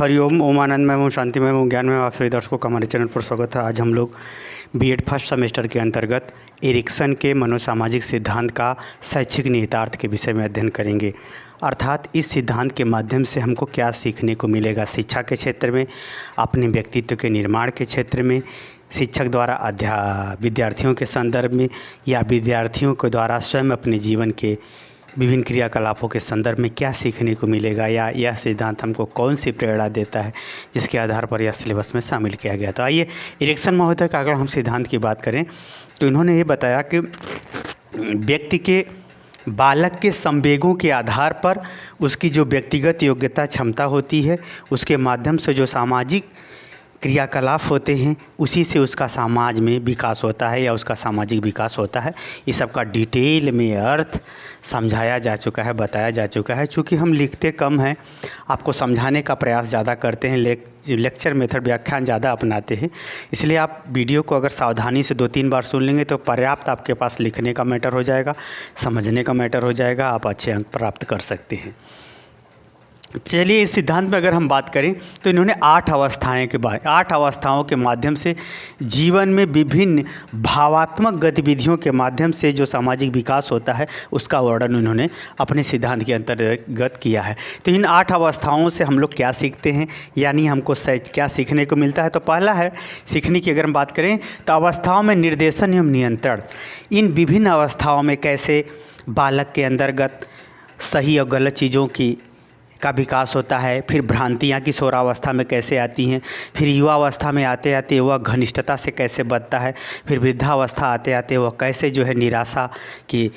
हरिओम, ओम आनंदमय, ओम शांतिमय, ओम ज्ञानमय। आप सभी दर्शकों का हमारे चैनल पर स्वागत है। आज हम लोग बीएड फर्स्ट सेमेस्टर के अंतर्गत एरिक्सन के मनोसामाजिक सिद्धांत का शैक्षिक निहितार्थ के विषय में अध्ययन करेंगे। अर्थात इस सिद्धांत के माध्यम से हमको क्या सीखने को मिलेगा शिक्षा के क्षेत्र में, अपने व्यक्तित्व के निर्माण के क्षेत्र में, शिक्षक द्वारा विद्यार्थियों के संदर्भ में, या विद्यार्थियों के द्वारा स्वयं अपने जीवन के विभिन्न क्रियाकलापों के संदर्भ में क्या सीखने को मिलेगा, या यह सिद्धांत हमको कौन सी प्रेरणा देता है जिसके आधार पर यह सिलेबस में शामिल किया गया। तो आइए, एरिक्सन महोदय का अगर हम सिद्धांत की बात करें तो इन्होंने ये बताया कि व्यक्ति के बालक के संवेगों के आधार पर उसकी जो व्यक्तिगत योग्यता क्षमता होती है, उसके माध्यम से जो सामाजिक क्रियाकलाप होते हैं, उसी से उसका समाज में विकास होता है या उसका सामाजिक विकास होता है। इस सब का डिटेल में अर्थ समझाया जा चुका है, बताया जा चुका है। चूँकि हम लिखते कम हैं, आपको समझाने का प्रयास ज़्यादा करते हैं, लेक्चर मेथड व्याख्यान ज़्यादा अपनाते हैं, इसलिए आप वीडियो को अगर सावधानी से 2-3 बार सुन लेंगे तो पर्याप्त आपके पास लिखने का मैटर हो जाएगा, समझने का मैटर हो जाएगा, आप अच्छे अंक प्राप्त कर सकते हैं। चलिए, इस सिद्धांत में अगर हम बात करें तो इन्होंने 8 अवस्थाओं के माध्यम से जीवन में विभिन्न भावात्मक गतिविधियों के माध्यम से जो सामाजिक विकास होता है उसका वर्णन उन्होंने अपने सिद्धांत के अंतर्गत किया है। तो इन 8 अवस्थाओं से हम लोग क्या सीखते हैं, यानी हमको क्या सीखने को मिलता है। तो पहला है सीखने की अगर हम बात करें तो अवस्थाओं में निर्देशन एवं नियंत्रण। इन विभिन्न अवस्थाओं में कैसे बालक के अंतर्गत सही और गलत चीज़ों का विकास होता है, फिर भ्रांतियाँ किशोरावस्था में कैसे आती हैं, फिर युवावस्था में आते आते वह घनिष्ठता से कैसे बदता है, फिर वृद्धावस्था आते आते वह कैसे जो है निराशा के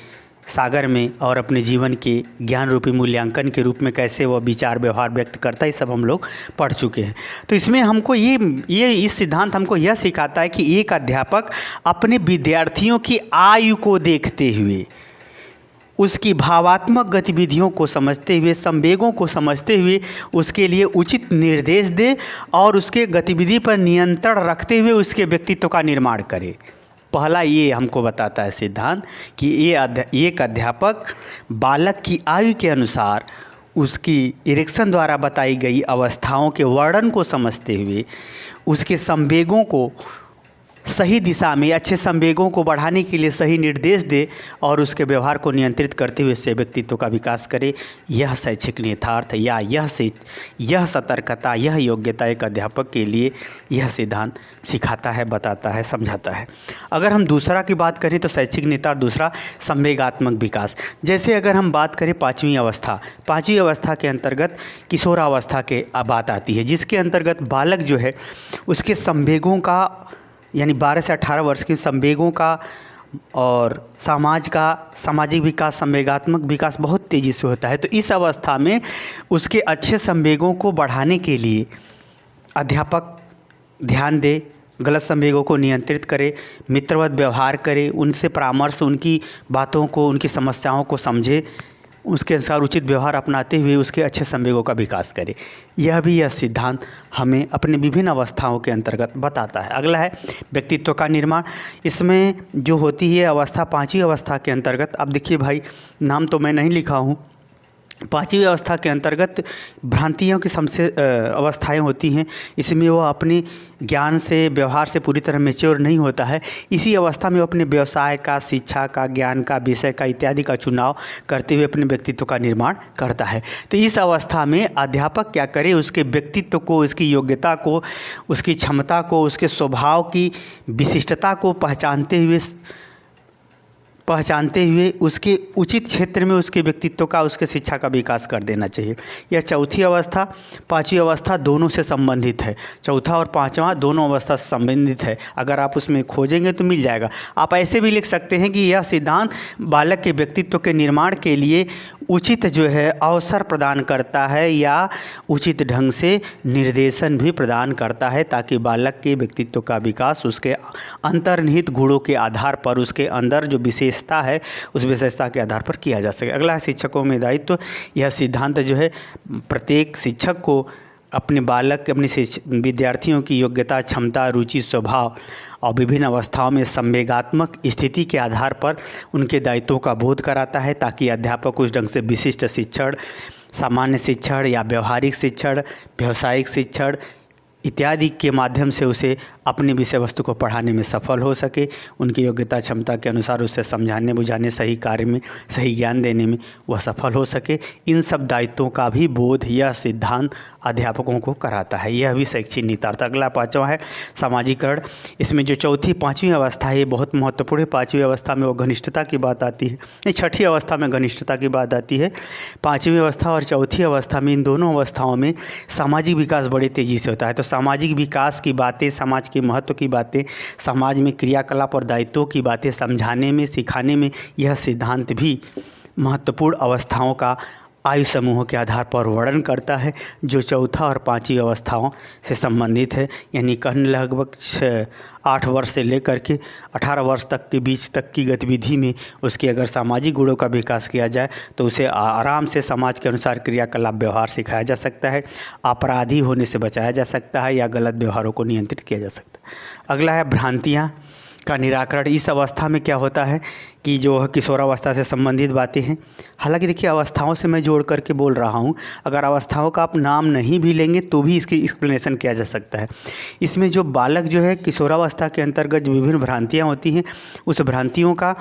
सागर में और अपने जीवन के ज्ञान रूपी मूल्यांकन के रूप में कैसे वह विचार व्यवहार व्यक्त करता है। ये सब हम लोग पढ़ चुके हैं। तो इसमें हमको इस सिद्धांत हमको यह सिखाता है कि एक अध्यापक अपने विद्यार्थियों की आयु को देखते हुए, उसकी भावात्मक गतिविधियों को समझते हुए, संवेगों को समझते हुए उसके लिए उचित निर्देश दे और उसके गतिविधि पर नियंत्रण रखते हुए उसके व्यक्तित्व का निर्माण करे। पहला ये हमको बताता है सिद्धांत कि एक अध्यापक बालक की आयु के अनुसार उसकी एरिक्सन द्वारा बताई गई अवस्थाओं के वर्णन को समझते हुए उसके संवेगों को सही दिशा में, अच्छे संवेगों को बढ़ाने के लिए सही निर्देश दे और उसके व्यवहार को नियंत्रित करते हुए उससे व्यक्तित्व का विकास करे। यह शैक्षिक निहितार्थ या यह सतर्कता, यह योग्यता एक अध्यापक के लिए यह सिद्धांत सिखाता है, बताता है, समझाता है। अगर हम दूसरा की बात करें तो शैक्षिक निहितार्थ दूसरा संवेगात्मक विकास। जैसे अगर हम बात करें पाँचवीं अवस्था के अंतर्गत किशोरावस्था के बात आती है, जिसके अंतर्गत बालक जो है उसके संवेगों का, यानी 12 से 18 वर्ष के संवेगों का और सामाजिक विकास, संवेगात्मक विकास बहुत तेज़ी से होता है। तो इस अवस्था में उसके अच्छे संवेगों को बढ़ाने के लिए अध्यापक ध्यान दे, गलत संवेगों को नियंत्रित करे, मित्रवत व्यवहार करे, उनसे परामर्श, उनकी बातों को, उनकी समस्याओं को समझे, उसके अनुसार उचित व्यवहार अपनाते हुए उसके अच्छे संवेगों का विकास करे। यह सिद्धांत हमें अपने विभिन्न अवस्थाओं के अंतर्गत बताता है। अगला है व्यक्तित्व का निर्माण। इसमें जो होती है अवस्था 5वीं अवस्था के अंतर्गत, अब देखिए भाई, नाम तो मैं नहीं लिखा हूँ। 5वीं अवस्था के अंतर्गत भ्रांतियों की अवस्थाएं होती हैं। इसमें वो अपने ज्ञान से, व्यवहार से पूरी तरह मैच्योर नहीं होता है। इसी अवस्था में वो अपने व्यवसाय का, शिक्षा का, ज्ञान का, विषय का इत्यादि का चुनाव करते हुए अपने व्यक्तित्व का निर्माण करता है। तो इस अवस्था में अध्यापक क्या करे, उसके व्यक्तित्व को, उसकी योग्यता को, उसकी क्षमता को, उसके स्वभाव की विशिष्टता को पहचानते हुए उसके उचित क्षेत्र में उसके व्यक्तित्व का, उसके शिक्षा का विकास कर देना चाहिए। यह चौथी अवस्था 5वीं अवस्था दोनों से संबंधित है। चौथा और 5वां दोनों अवस्था से संबंधित है। अगर आप उसमें खोजेंगे तो मिल जाएगा। आप ऐसे भी लिख सकते हैं कि यह सिद्धांत बालक के व्यक्तित्व के निर्माण के लिए उचित जो है अवसर प्रदान करता है या उचित ढंग से निर्देशन भी प्रदान करता है, ताकि बालक के व्यक्तित्व का विकास उसके अंतर्निहित गुणों के आधार पर, उसके अंदर जो विशेषता है उस विशेषता के आधार पर किया जा सके। अगला है शिक्षकों में दायित्व। यह सिद्धांत जो है प्रत्येक शिक्षक को अपने बालक, अपने विद्यार्थियों की योग्यता, क्षमता, रुचि, स्वभाव और विभिन्न अवस्थाओं में संवेगात्मक स्थिति के आधार पर उनके दायित्वों का बोध कराता है, ताकि अध्यापक उस ढंग से विशिष्ट शिक्षण, सामान्य शिक्षण या व्यवहारिक शिक्षण, व्यावसायिक शिक्षण इत्यादि के माध्यम से उसे अपनी विषय वस्तु को पढ़ाने में सफल हो सके, उनकी योग्यता क्षमता के अनुसार उसे समझाने बुझाने, सही कार्य में सही ज्ञान देने में वह सफल हो सके। इन सब दायित्वों का भी बोध यह सिद्धांत अध्यापकों को कराता है। यह भी शैक्षिक निहितार्थ। अगला 5वां है सामाजिकरण। इसमें जो चौथी 5वीं अवस्था है ये बहुत महत्वपूर्ण है। 5वीं अवस्था में वो घनिष्ठता की बात आती है, नहीं 6ठी अवस्था में घनिष्ठता की बात आती है। 5वीं अवस्था और चौथी अवस्था में, इन दोनों अवस्थाओं में सामाजिक विकास बड़ी तेज़ी से होता है। तो सामाजिक विकास की बातें, समाज के महत्व की बातें, समाज में क्रियाकलाप और दायित्वों की बातें समझाने में, सिखाने में यह सिद्धांत भी महत्वपूर्ण अवस्थाओं का आयु समूहों के आधार पर वर्णन करता है, जो चौथा और 5वीं अवस्थाओं से संबंधित है। यानी कहने लगभग 8 वर्ष से लेकर के 18 वर्ष तक के बीच तक की गतिविधि में उसके अगर सामाजिक गुणों का विकास किया जाए तो उसे आराम से समाज के अनुसार क्रियाकलाप व्यवहार सिखाया जा सकता है, अपराधी होने से बचाया जा सकता है या गलत व्यवहारों को नियंत्रित किया जा सकता है। अगला है भ्रांतियाँ का निराकरण। इस अवस्था में क्या होता है कि जो किशोरावस्था से संबंधित बातें हैं, हालांकि देखिए अवस्थाओं से मैं जोड़ करके बोल रहा हूँ, अगर अवस्थाओं का आप नाम नहीं भी लेंगे तो भी इसकी एक्सप्लेनेशन किया जा सकता है। इसमें जो बालक जो है किशोरावस्था के अंतर्गत जो विभिन्न भ्रांतियाँ होती हैं, उस भ्रांतियों का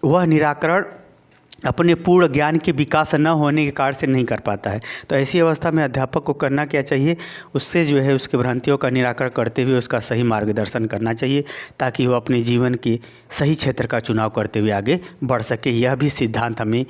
वह निराकरण अपने पूर्ण ज्ञान के विकास न होने के कारण से नहीं कर पाता है। तो ऐसी अवस्था में अध्यापक को करना क्या चाहिए, उससे जो है उसके भ्रांतियों का निराकरण करते हुए उसका सही मार्गदर्शन करना चाहिए, ताकि वह अपने जीवन के सही क्षेत्र का चुनाव करते हुए आगे बढ़ सके। यह भी सिद्धांत हमें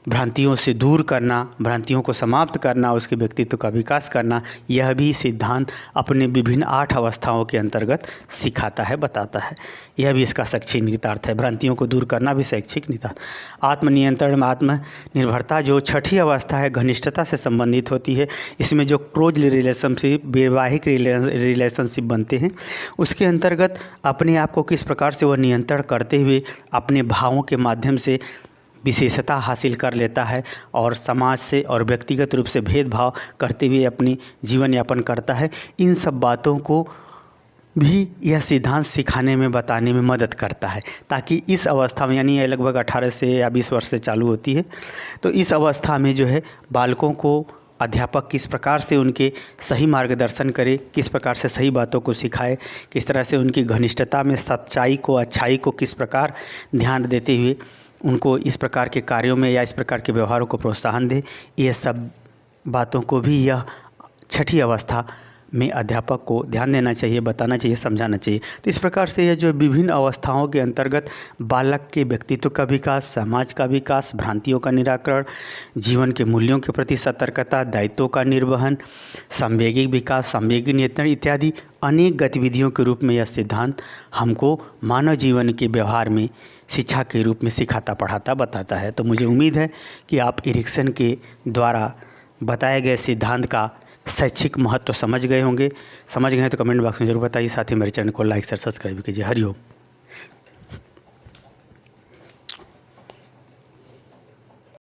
भ्रांतियों से दूर करना, भ्रांतियों को समाप्त करना, उसके व्यक्तित्व का विकास करना, यह भी सिद्धांत अपने विभिन्न 8 अवस्थाओं के अंतर्गत सिखाता है, बताता है। यह भी इसका शैक्षिक निहितार्थ है। भ्रांतियों को दूर करना भी शैक्षिक निहितार्थ। आत्मनियंत्रण, आत्मनिर्भरता जो 6ठी अवस्था है, घनिष्ठता से संबंधित होती है। इसमें जो क्लोज रिलेशनशिप, वैवाहिक रिलेशनशिप बनते हैं, उसके अंतर्गत अपने आप को किस प्रकार से वह नियंत्रण करते हुए अपने भावों के माध्यम से विशेषता हासिल कर लेता है और समाज से और व्यक्तिगत रूप से भेदभाव करते हुए अपनी जीवन यापन करता है। इन सब बातों को भी यह सिद्धांत सिखाने में, बताने में मदद करता है, ताकि इस अवस्था में, यानी यह लगभग 18 से या 20 वर्ष से चालू होती है, तो इस अवस्था में जो है बालकों को अध्यापक किस प्रकार से उनके सही मार्गदर्शन करे, किस प्रकार से सही बातों को सिखाए, किस तरह से उनकी घनिष्ठता में सच्चाई को, अच्छाई को किस प्रकार ध्यान देते हुए उनको इस प्रकार के कार्यों में या इस प्रकार के व्यवहारों को प्रोत्साहन दे, ये सब बातों को भी यह 6ठी अवस्था में अध्यापक को ध्यान देना चाहिए, बताना चाहिए, समझाना चाहिए। तो इस प्रकार से यह जो विभिन्न अवस्थाओं के अंतर्गत बालक के व्यक्तित्व का विकास, समाज का विकास, भ्रांतियों का निराकरण, जीवन के मूल्यों के प्रति सतर्कता, दायित्वों का निर्वहन, सांवेगिक विकास, सांवेगिक नियंत्रण इत्यादि अनेक गतिविधियों के रूप में यह सिद्धांत हमको मानव जीवन के व्यवहार में शिक्षा के रूप में सिखाता, पढ़ाता, बताता है। तो मुझे उम्मीद है कि आप एरिक्सन के द्वारा बताए गए सिद्धांत का शैक्षिक महत्व समझ गए होंगे। समझ गए हैं तो कमेंट बॉक्स में जरूर बताइए। साथ ही मेरे चैनल को लाइक, शेयर, सब्सक्राइब कीजिए। हरिओम।